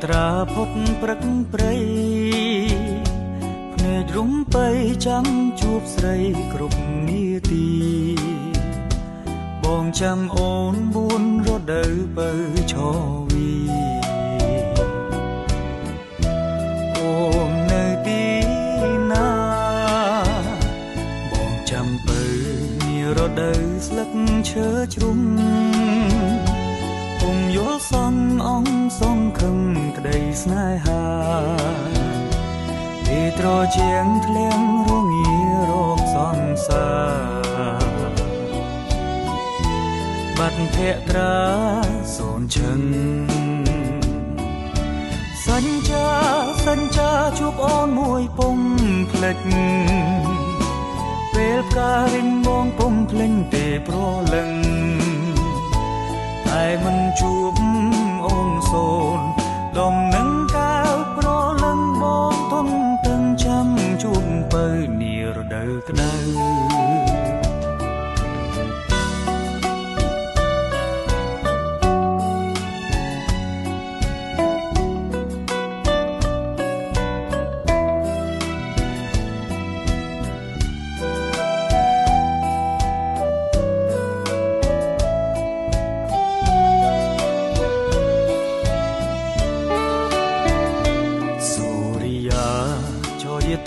ត្រាផុតព្រឹកព្រៃភ្នែករុំបីចាំជួបស្រីគ្រប់នាទីបងចាំអូន4រដូវបើឈវីអូននៅទីណាបងចាំបើនារដូវស្លឹកឈើជ្រុំខ្ញុំយល់សន់អងសងខឹមក្តីស្នេហាពេលត្រជាងធ្លៀងរងារោគសង្សារបាត់ភក្ត្រាសូនឈឹងសញ្ចាជួបអូនមួយពុំភ្លេចពេលផ្ការិញបងពុំភ្លេញទេប្រលឹងតែមិនជួបអូនសូនដំណឹងកាវប្រលឹងបងទន់ទឹងចាំជួបបើនារដូវក្តៅ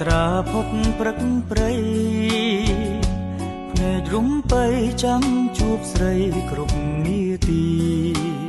ត្រាផុតព្រឹកព្រៃភ្នែករុំបីចាំជួបស្រីគ្រប់នាទី